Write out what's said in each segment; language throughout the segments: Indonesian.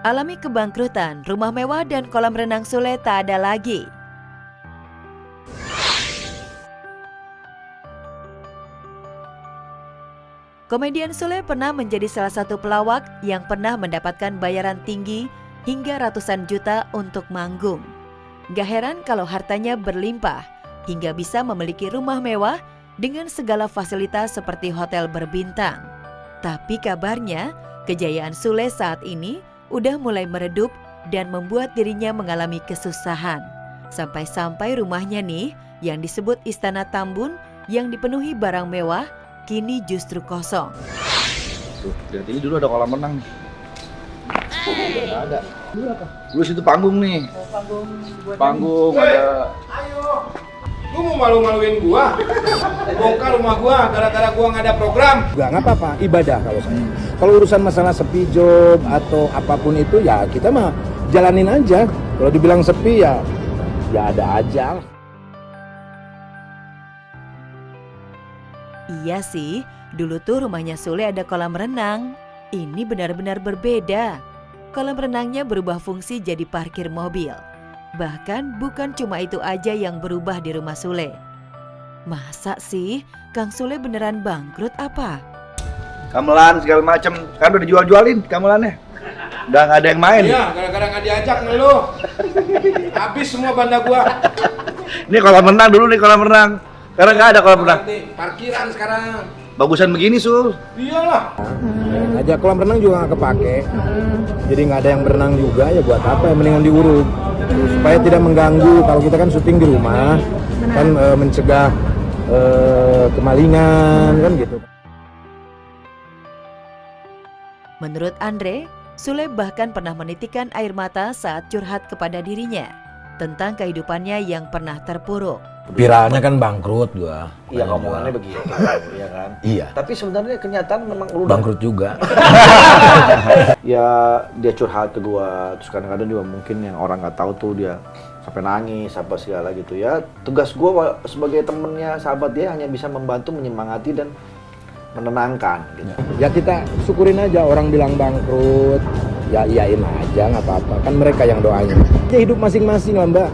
Alami kebangkrutan, rumah mewah dan kolam renang Sule tak ada lagi. Komedian Sule pernah menjadi salah satu pelawak yang pernah mendapatkan bayaran tinggi hingga ratusan juta untuk manggung. Gak heran kalau hartanya berlimpah hingga bisa memiliki rumah mewah dengan segala fasilitas seperti hotel berbintang. Tapi kabarnya kejayaan Sule saat ini udah mulai meredup dan membuat dirinya mengalami kesusahan. Sampai-sampai rumahnya nih yang disebut Istana Tambun yang dipenuhi barang mewah kini justru kosong. Tuh, lihat ini dulu ada kolam renang nih. Nggak ada. Dulu apa? Dulu situ panggung nih. Oh, Panggung ada. Ayo, lu mau malu-maluin gua? Bongkar rumah gua gara-gara gua nggak ada program. Nggak apa-apa, ibadah kalau saya. Kalau urusan masalah sepi job atau apapun itu ya kita mah jalanin aja. Kalau dibilang sepi ya ada aja. Iya sih, dulu tuh rumahnya Sule ada kolam renang. Ini benar-benar berbeda. Kolam renangnya berubah fungsi jadi parkir mobil. Bahkan bukan cuma itu aja yang berubah di rumah Sule. Masa sih Kang Sule beneran bangkrut apa? Gamelan segala macam kan udah dijual-jualin gamelannya. Udah nggak ada yang main. Iya, gara-gara nggak diajak ngeluh. Habis semua banda gua. Ini kolam renang dulu nih kolam renang. Karena nggak ada kolam renang. Parkiran sekarang. Bagusan begini Sul. Iyalah. Aja kolam renang juga nggak kepake. Jadi nggak ada yang berenang juga ya buat apa ya mendingan diuruk. Supaya tidak mengganggu kalau kita kan syuting di rumah. Kan mencegah kemalingan kan gitu. Menurut Andre, Sule bahkan pernah menitikan air mata saat curhat kepada dirinya tentang kehidupannya yang pernah terpuruk. Viralnya kan bangkrut gua. Iya omongannya begitu, iya kan. Iya. Tapi sebenarnya kenyataan memang lu Bangkrut juga. Ya dia curhat ke gua, terus kadang-kadang juga mungkin yang orang nggak tahu tuh dia sampai nangis apa segala gitu ya. Tugas gua sebagai temennya sahabat dia hanya bisa membantu menyemangati dan menenangkan gitu. Ya kita syukurin aja orang bilang bangkrut. Ya iyain aja nggak apa-apa. Kan mereka yang doain. Ya hidup masing-masing lah Mbak.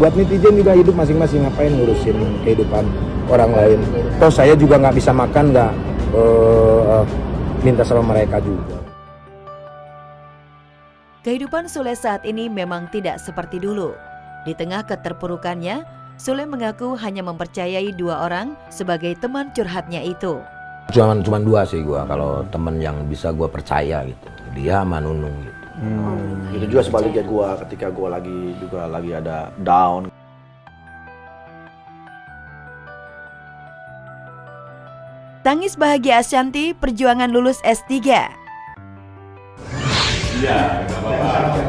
Buat netizen juga hidup masing-masing, ngapain ngurusin kehidupan orang lain. Toh saya juga nggak bisa makan nggak minta sama mereka juga. Kehidupan Sule saat ini memang tidak seperti dulu. Di tengah keterpurukannya, Sule mengaku hanya mempercayai 2 orang sebagai teman curhatnya itu. Cuman dua sih gua kalau temen yang bisa gua percaya gitu. Dia sama Nunung gitu. Itu juga sebaliknya gua ketika gua lagi ada down. Tangis bahagia Ashanty perjuangan lulus S3. Iya, nggak apa-apa.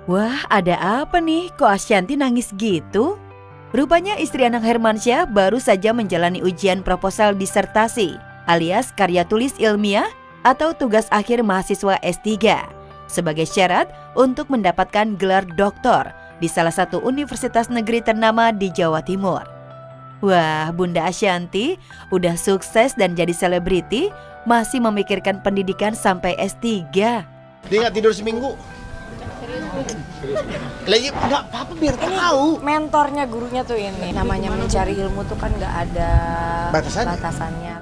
Wah, ada apa nih? Kok Ashanty nangis gitu? Rupanya istri Anang Hermansyah baru saja menjalani ujian proposal disertasi alias karya tulis ilmiah atau tugas akhir mahasiswa S3 sebagai syarat untuk mendapatkan gelar doktor di salah satu universitas negeri ternama di Jawa Timur. Wah, Bunda Ashanty udah sukses dan jadi selebriti masih memikirkan pendidikan sampai S3. Dia nggak tidur seminggu. Lagi nggak apa-apa biar tahu. Mentornya gurunya tuh ini. Namanya mencari ilmu tuh kan nggak ada batasannya.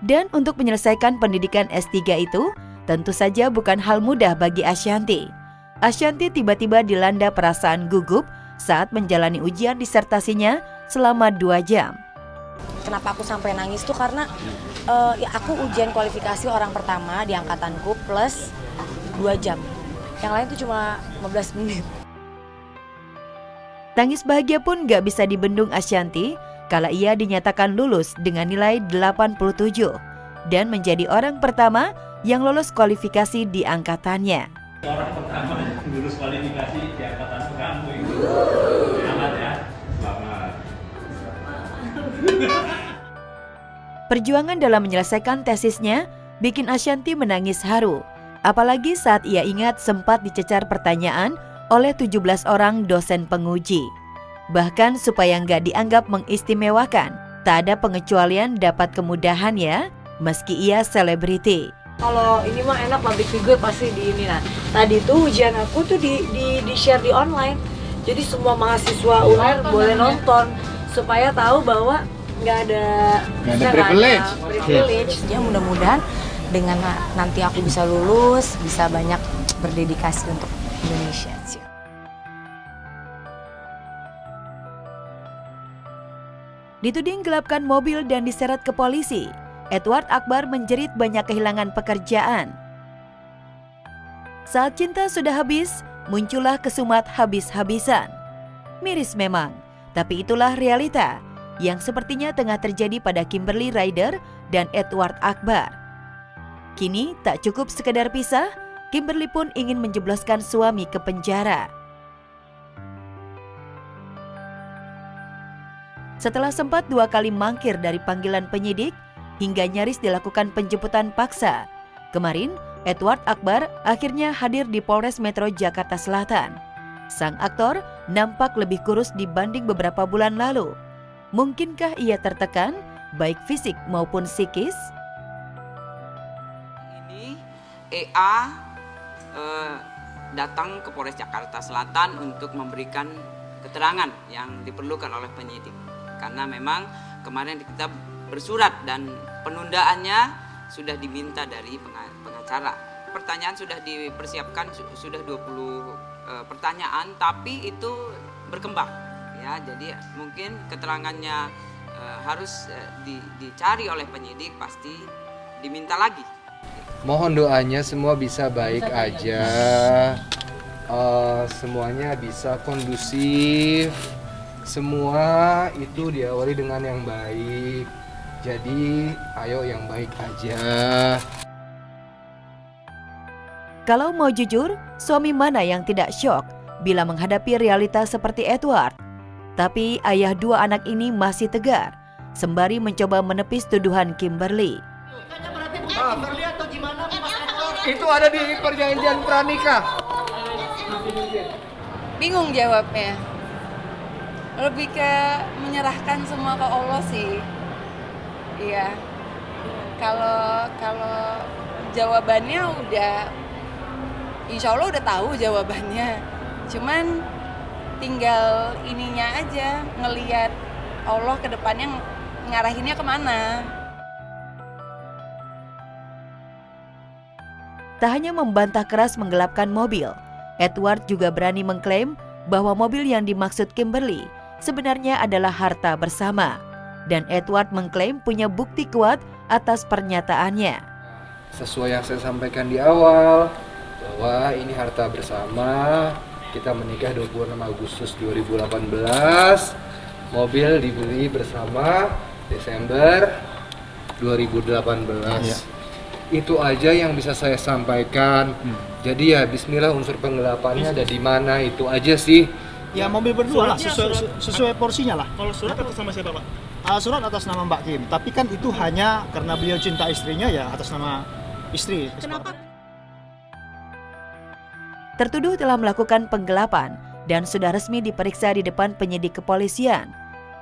Dan untuk menyelesaikan pendidikan S3 itu, tentu saja bukan hal mudah bagi Ashanty. Ashanty tiba-tiba dilanda perasaan gugup saat menjalani ujian disertasinya selama 2 jam. Kenapa aku sampai nangis tuh karena ya aku ujian kualifikasi orang pertama di angkatanku plus 2 jam. Yang lain tuh cuma 15 menit. Tangis bahagia pun gak bisa dibendung Ashanty kala ia dinyatakan lulus dengan nilai 87 dan menjadi orang pertama yang lolos kualifikasi di angkatannya. Orang pertama yang lulus kualifikasi di angkatan kamu itu. Selamat ya. Selamat. Perjuangan dalam menyelesaikan tesisnya bikin Ashanty menangis haru. Apalagi saat ia ingat sempat dicecar pertanyaan oleh 17 orang dosen penguji. Bahkan supaya nggak dianggap mengistimewakan, tak ada pengecualian dapat kemudahan ya, meski ia selebriti. Kalau ini mah enak public figure pasti di ini. Nah, tadi tuh ujian aku tuh di share di online. Jadi semua mahasiswa UNER boleh nonton supaya tahu bahwa nggak ada privilege. Ya mudah-mudahan dengan nanti aku bisa lulus, bisa banyak berdedikasi untuk Indonesia. Dituding gelapkan mobil dan diseret ke polisi, Edward Akbar menjerit banyak kehilangan pekerjaan. Saat cinta sudah habis, muncullah kesumat habis-habisan. Miris memang, tapi itulah realita yang sepertinya tengah terjadi pada Kimberly Ryder dan Edward Akbar. Kini tak cukup sekedar pisah, Kimberly pun ingin menjebloskan suami ke penjara. Setelah sempat 2 kali mangkir dari panggilan penyidik, hingga nyaris dilakukan penjemputan paksa, kemarin Edward Akbar akhirnya hadir di Polres Metro Jakarta Selatan. Sang aktor nampak lebih kurus dibanding beberapa bulan lalu. Mungkinkah ia tertekan, baik fisik maupun psikis? Ini EA datang ke Polres Jakarta Selatan untuk memberikan keterangan yang diperlukan oleh penyidik. Karena memang kemarin kita bersurat dan penundaannya sudah diminta dari pengacara. Pertanyaan sudah dipersiapkan, sudah 20 pertanyaan, tapi itu berkembang. Ya, jadi mungkin keterangannya harus dicari oleh penyidik, pasti diminta lagi. Mohon doanya semua bisa baik aja, semuanya bisa kondusif, semua itu diawali dengan yang baik. Jadi ayo yang baik aja. Kalau mau jujur, suami mana yang tidak syok bila menghadapi realita seperti Edward? Tapi ayah 2 anak ini masih tegar, sembari mencoba menepis tuduhan Kimberly. Itu ada di perjanjian pranikah. Bingung jawabnya. Lebih ke menyerahkan semua ke Allah sih. Iya. Kalau jawabannya udah, insya Allah udah tahu jawabannya. Cuman tinggal ininya aja, ngelihat Allah ke depannya ngarahinnya kemana. Tak hanya membantah keras menggelapkan mobil, Edward juga berani mengklaim bahwa mobil yang dimaksud Kimberly sebenarnya adalah harta bersama. Dan Edward mengklaim punya bukti kuat atas pernyataannya. Sesuai yang saya sampaikan di awal, bahwa ini harta bersama, kita menikah 26 Agustus 2018, mobil dibeli bersama Desember 2018. Ya. Itu aja yang bisa saya sampaikan. Jadi ya bismillah, unsur penggelapannya ada di mana, itu aja sih. Ya mobil berdua lah, sesuai porsinya lah. Kalau surat atas nama siapa, Pak? Surat atas nama Mbak Kim, tapi kan itu hanya karena beliau cinta istrinya, ya atas nama istri. Kenapa? Tertuduh telah melakukan penggelapan dan sudah resmi diperiksa di depan penyidik kepolisian.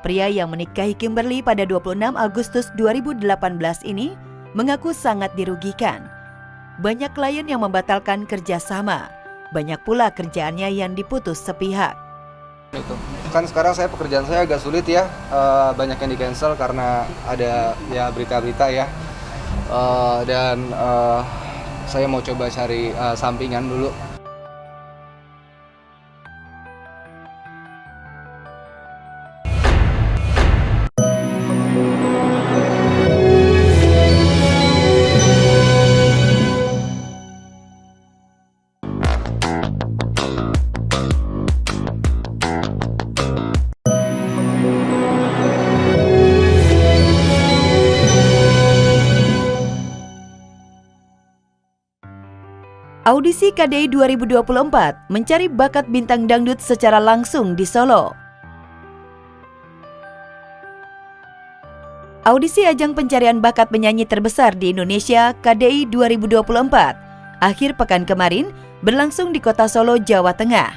Pria yang menikahi Kimberly pada 26 Agustus 2018 ini mengaku sangat dirugikan. Banyak klien yang membatalkan kerjasama, banyak pula kerjaannya yang diputus sepihak. Kan sekarang pekerjaan saya agak sulit ya, banyak yang di-cancel karena ada ya berita-berita ya, dan saya mau coba cari sampingan dulu. Audisi KDI 2024 mencari bakat bintang dangdut secara langsung di Solo. Audisi ajang pencarian bakat penyanyi terbesar di Indonesia KDI 2024 akhir pekan kemarin berlangsung di kota Solo, Jawa Tengah.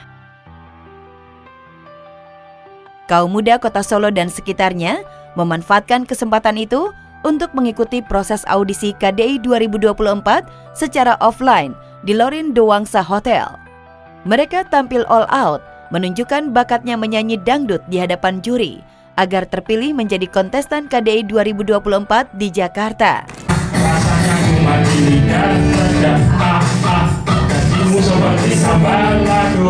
Kaum muda Kota Solo dan sekitarnya memanfaatkan kesempatan itu untuk mengikuti proses audisi KDI 2024 secara offline di Lorin Dewangsa Hotel. Mereka tampil all out, menunjukkan bakatnya menyanyi dangdut di hadapan juri agar terpilih menjadi kontestan KDI 2024 di Jakarta. Rasanya cuma dilihat saja, gajimu seperti sambal lado,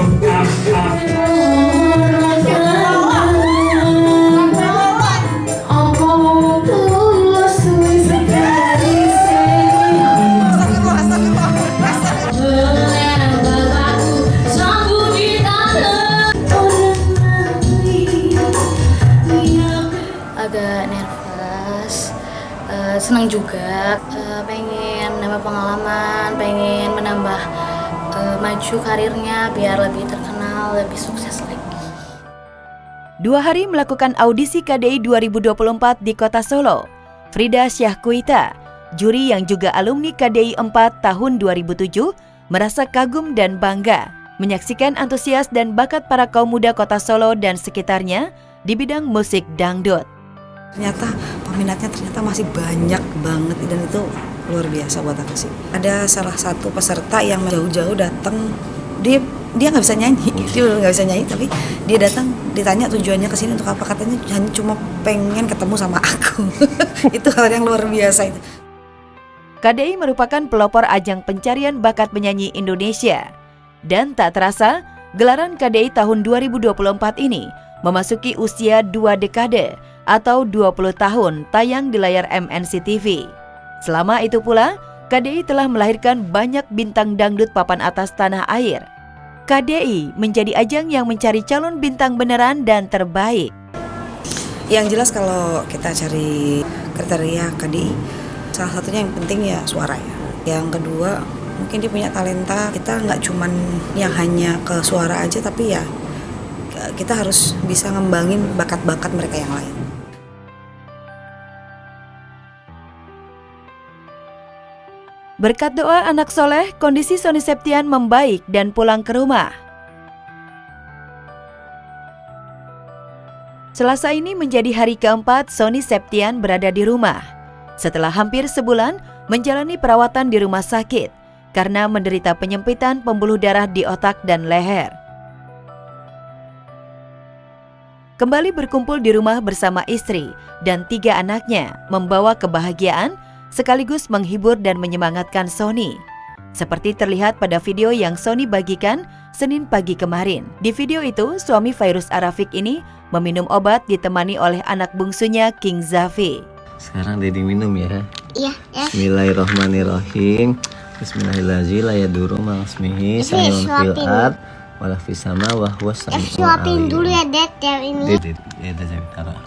agak nervous, senang juga, pengen menambah pengalaman, pengen menambah maju karirnya biar lebih terkenal, lebih sukses lagi. 2 hari melakukan audisi KDI 2024 di Kota Solo, Frida Syahkuita, juri yang juga alumni KDI 4 tahun 2007, merasa kagum dan bangga menyaksikan antusias dan bakat para kaum muda Kota Solo dan sekitarnya di bidang musik dangdut. Ternyata peminatnya masih banyak banget dan itu luar biasa buat aku sih. Ada salah satu peserta yang jauh-jauh datang, dia nggak bisa nyanyi, dia nggak bisa nyanyi tapi dia datang, ditanya tujuannya ke sini untuk apa, katanya hanya cuma pengen ketemu sama aku. Itu hal yang luar biasa itu. KDI merupakan pelopor ajang pencarian bakat penyanyi Indonesia. Dan tak terasa, gelaran KDI tahun 2024 ini memasuki usia 2 dekade atau 20 tahun tayang di layar MNC TV. Selama itu pula, KDI telah melahirkan banyak bintang dangdut papan atas tanah air. KDI menjadi ajang yang mencari calon bintang beneran dan terbaik. Yang jelas kalau kita cari kriteria KDI, salah satunya yang penting ya suara ya. Yang kedua, mungkin dia punya talenta, kita nggak cuman yang hanya ke suara aja, tapi ya kita harus bisa ngembangin bakat-bakat mereka yang lain. Berkat doa anak soleh, kondisi Sony Septian membaik dan pulang ke rumah. Selasa ini menjadi hari keempat Sony Septian berada di rumah. Setelah hampir sebulan menjalani perawatan di rumah sakit karena menderita penyempitan pembuluh darah di otak dan leher. Kembali berkumpul di rumah bersama istri dan 3 anaknya membawa kebahagiaan sekaligus menghibur dan menyemangatkan Sony. Seperti terlihat pada video yang Sony bagikan Senin pagi kemarin. Di video itu, suami Fairuz Arafik ini meminum obat ditemani oleh anak bungsunya King Zafi. Sekarang Dedi minum ya. Iya, ya. Bismillahirrahmanirrahim. Bismillahirrahmanirrahim. La yadurru ma'asmihi sayun fil ard wala fis sama wa huwas samiul alim. Suapin dulu ya, Dad, yang ini. Dedi, ya udah saya taruh.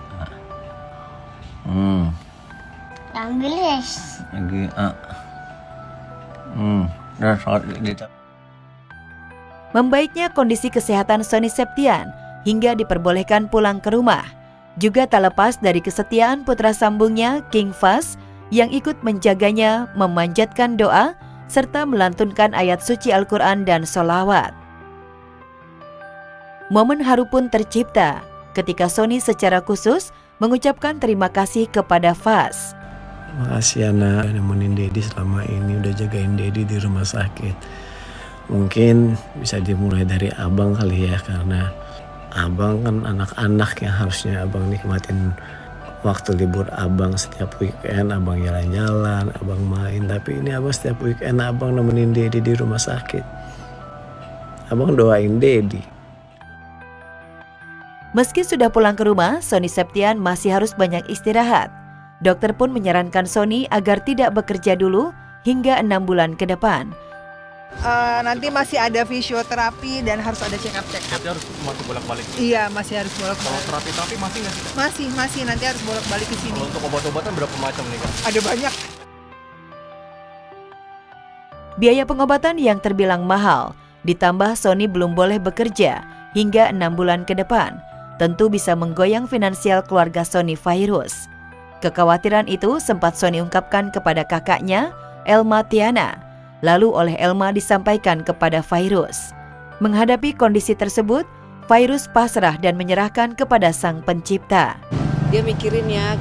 Ambil yes. Lagi Membaiknya kondisi kesehatan Sony Septian hingga diperbolehkan pulang ke rumah juga tak lepas dari kesetiaan putra sambungnya King Fas yang ikut menjaganya, memanjatkan doa serta melantunkan ayat suci Al-Quran dan sholawat. Momen haru pun tercipta ketika Sony secara khusus mengucapkan terima kasih kepada Fas. Makasih Ana udah nemenin Dedi selama ini, udah jagain Dedi di rumah sakit. Mungkin bisa dimulai dari abang kali ya, karena abang kan anak-anak yang harusnya abang nikmatin waktu libur abang. Setiap weekend abang jalan-jalan, abang main. Tapi ini abang setiap weekend abang nemenin Dedi di rumah sakit. Abang doain Dedi. Meski sudah pulang ke rumah, Sony Septian masih harus banyak istirahat. Dokter pun menyarankan Sony agar tidak bekerja dulu hingga 6 bulan ke depan. Nanti masih ada fisioterapi dan harus ada check up. Nanti harus masih bolak-balik. Iya, masih harus bolak-balik. Kalau terapi masih nggak sih? Masih nanti harus bolak-balik ke sini. Kalau untuk obat-obatan berapa macam nih Kak? Ada banyak. Biaya pengobatan yang terbilang mahal, ditambah Sony belum boleh bekerja hingga 6 bulan ke depan, tentu bisa menggoyang finansial keluarga Sony Fairuz. Kekhawatiran itu sempat Sony ungkapkan kepada kakaknya, Elma Tiana, lalu oleh Elma disampaikan kepada Fairuz. Menghadapi kondisi tersebut, Virus pasrah dan menyerahkan kepada Sang Pencipta. Dia mikirin ya,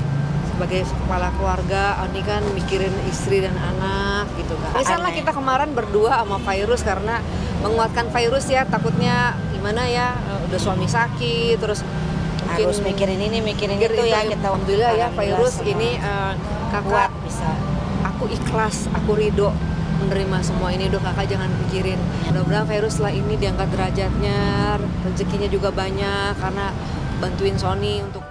sebagai kepala keluarga, ini kan mikirin istri dan anak gitu kan. Misalnya kita kemarin berdua sama Virus karena menguatkan Virus ya, takutnya gimana ya, udah suami sakit, terus harus mikirin ini, mikirin itu ya. Kita alhamdulillah ya Virus ini kakak bisa. Aku ikhlas, aku ridho menerima semua ini, udah kakak jangan pikirin. Mudah-mudahan Virus setelah ini diangkat derajatnya, rezekinya juga banyak karena bantuin Sony untuk